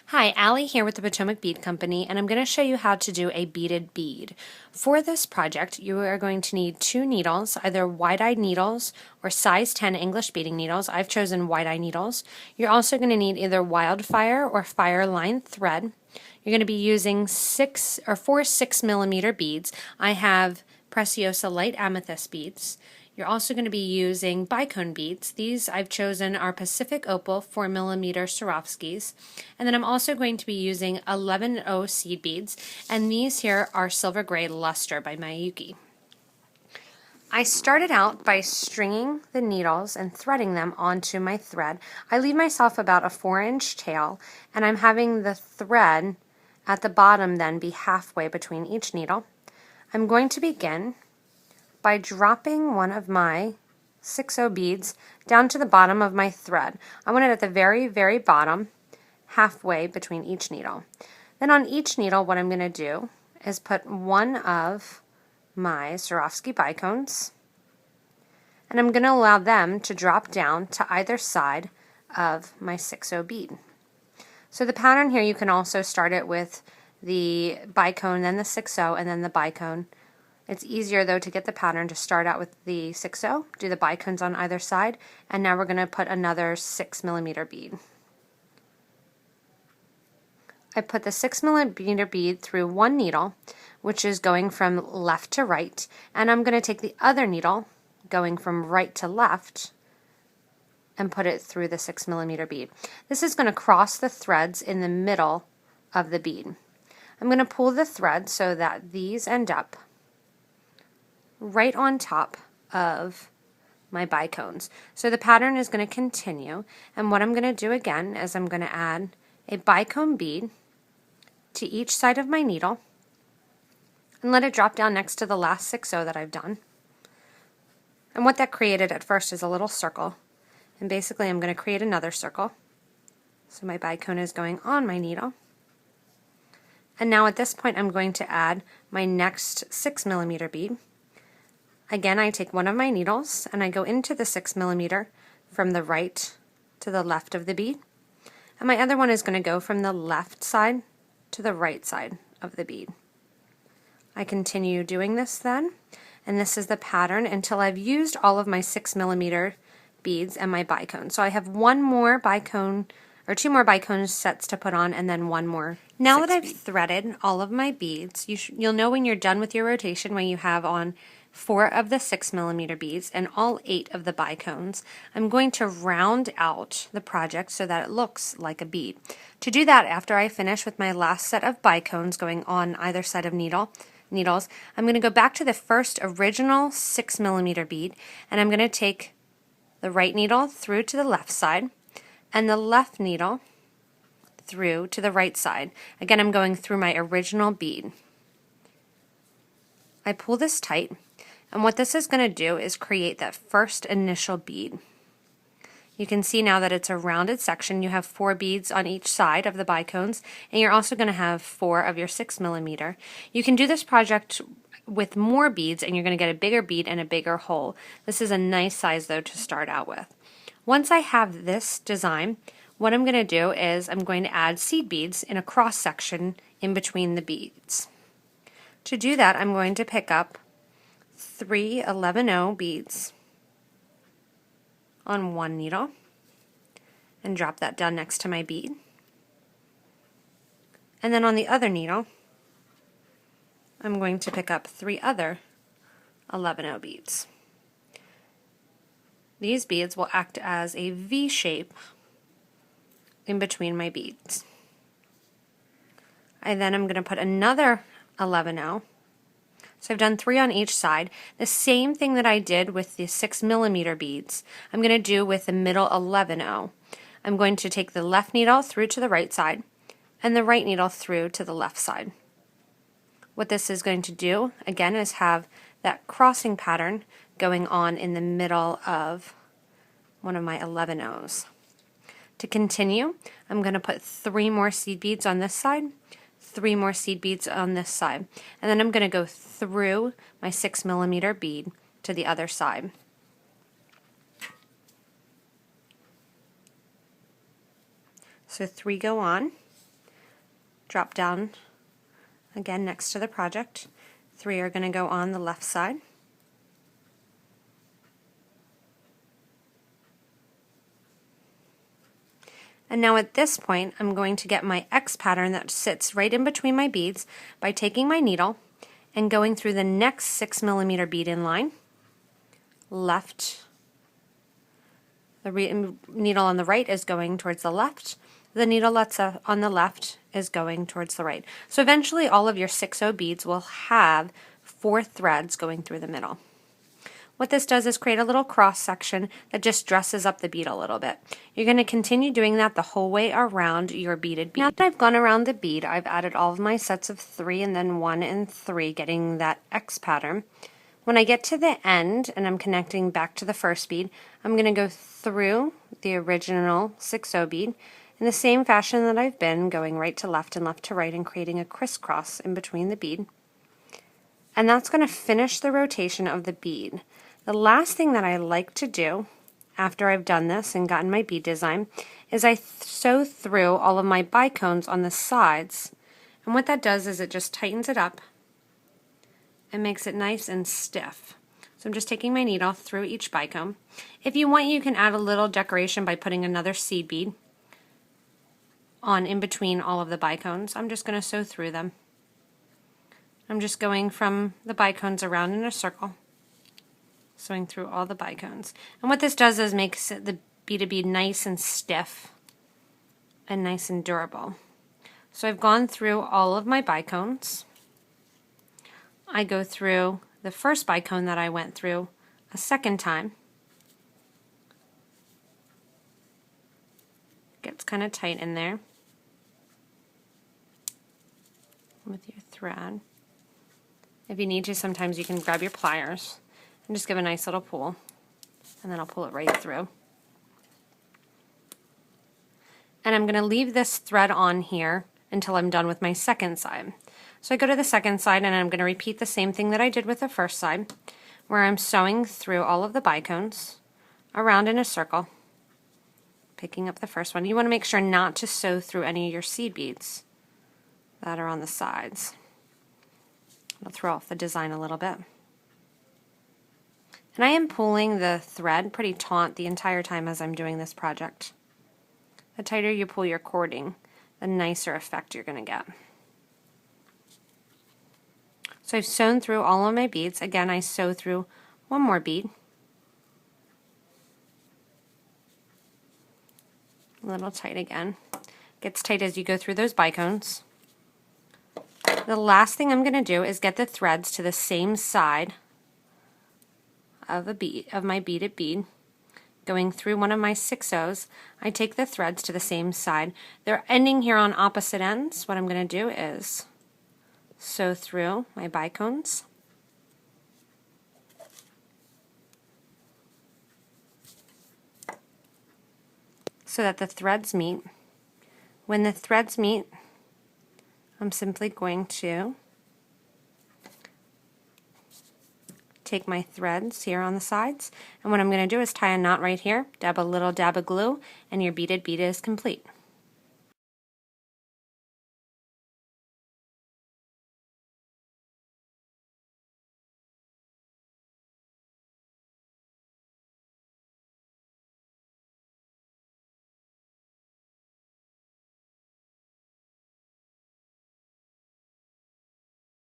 Hi, Allie here with the Potomac Bead Company, and I'm going to show you how to do a beaded bead. For this project, you are going to need 2 needles, either wide-eye needles or size 10 English beading needles. I've chosen wide-eye needles. You're also going to need either wildfire or fire line thread. You're going to be using 4 6mm beads. I have Preciosa light amethyst beads. You're also going to be using Bicone beads. These I've chosen are Pacific Opal 4mm Swarovskis. And then I'm also going to be using 11O seed beads. And these here are Silver Gray Luster by Miyuki. I started out by stringing the needles and threading them onto my thread. I leave myself about a 4-inch tail, and I'm having the thread at the bottom then be halfway between each needle. I'm going to begin by dropping one of my 6O beads down to the bottom of my thread. I want it at the very, very bottom, halfway between each needle. Then on each needle, what I'm going to do is put one of my Swarovski Bicones, and I'm going to allow them to drop down to either side of my 6O bead. So the pattern here, you can also start it with the Bicone, then the 6O, and then the Bicone. It's easier though to get the pattern to start out with the 6O, do the Bicones on either side, and now we're going to put another 6mm bead. I put the 6mm bead through one needle, which is going from left to right, and I'm going to take the other needle, going from right to left, and put it through the 6mm bead. This is going to cross the threads in the middle of the bead. I'm going to pull the thread so that these end up right on top of my Bicones. So the pattern is going to continue, and what I'm going to do again is I'm going to add a Bicone bead to each side of my needle and let it drop down next to the last 6O that I've done. And what that created at first is a little circle, and basically I'm going to create another circle. So my Bicone is going on my needle. And now at this point I'm going to add my next 6mm bead. Again, I take one of my needles and I go into the 6mm from the right to the left of the bead. And my other one is going to go from the left side to the right side of the bead. I continue doing this then, and this is the pattern until I've used all of my 6mm beads and my Bicone. So I have one more Bicone, or 2 more Bicone sets to put on, and then one more. Now that I've threaded all of my beads, you'll know when you're done with your rotation when you have on 4 of the 6mm beads and all 8 of the Bicones. I'm going to round out the project so that it looks like a bead. To do that, after I finish with my last set of Bicones going on either side of needles, I'm going to go back to the first original 6mm bead, and I'm going to take the right needle through to the left side and the left needle through to the right side. Again, I'm going through my original bead. I pull this tight, and what this is going to do is create that first initial bead. You can see now that it's a rounded section. You have 4 beads on each side of the Bicones, and you're also going to have 4 of your 6mm. You can do this project with more beads, and you're going to get a bigger bead and a bigger hole. This is a nice size though to start out with. Once I have this design, what I'm going to do is I'm going to add seed beads in a cross section in between the beads. To do that, I'm going to pick up 3 11O beads on one needle and drop that down next to my bead. And then on the other needle, I'm going to pick up 3 other 11O beads. These beads will act as a V shape in between my beads. And then I'm going to put another 11O. So I've done 3 on each side. The same thing that I did with the 6mm beads, I'm going to do with the middle 11O. I'm going to take the left needle through to the right side and the right needle through to the left side. What this is going to do, again, is have that crossing pattern going on in the middle of one of my 11Os. To continue, I'm going to put 3 more seed beads on this side, 3 more seed beads on this side, and then I'm going to go through my 6mm bead to the other side. So 3 go on, drop down again next to the project. 3 are going to go on the left side. And now at this point, I'm going to get my X pattern that sits right in between my beads by taking my needle and going through the next 6 millimeter bead in line, left. The needle on the right is going towards the left. The needle that's on the left is going towards the right. So eventually all of your 6/0 beads will have 4 threads going through the middle. What this does is create a little cross section that just dresses up the bead a little bit. You're going to continue doing that the whole way around your beaded bead. Now that I've gone around the bead, I've added all of my sets of 3 and then 1 and 3, getting that X pattern. When I get to the end and I'm connecting back to the first bead, I'm going to go through the original 6/0 bead in the same fashion that I've been, going right to left and left to right and creating a crisscross in between the bead. And that's going to finish the rotation of the bead. The last thing that I like to do after I've done this and gotten my bead design is I sew through all of my bicones on the sides. And what that does is it just tightens it up and makes it nice and stiff. So I'm just taking my needle through each bicone. If you want, you can add a little decoration by putting another seed bead on in between all of the bicones. I'm just going to sew through them. I'm just going from the bicones around in a circle, sewing through all the bicones. And what this does is makes the beaded bead nice and stiff and nice and durable. So I've gone through all of my bicones. I go through the first bicone that I went through a second time. Gets kind of tight in there with your thread. If you need to, sometimes you can grab your pliers and just give a nice little pull, and then I'll pull it right through. And I'm going to leave this thread on here until I'm done with my second side. So I go to the second side and I'm going to repeat the same thing that I did with the first side, where I'm sewing through all of the bicones around in a circle, picking up the first one. You want to make sure not to sew through any of your seed beads that are on the sides. It'll throw off the design a little bit. And I am pulling the thread pretty taut the entire time as I'm doing this project. The tighter you pull your cording, the nicer effect you're going to get. So I've sewn through all of my beads. Again, I sew through one more bead. A little tight again. Gets tight as you go through those bicones. The last thing I'm going to do is get the threads to the same side of my beaded bead. Going through one of my 6/0s, I take the threads to the same side. They're ending here on opposite ends. What I'm going to do is sew through my bicones. So that the threads meet. When the threads meet, I'm simply going to take my threads here on the sides, and what I'm going to do is tie a knot right here, dab a little dab of glue, and your beaded bead is complete.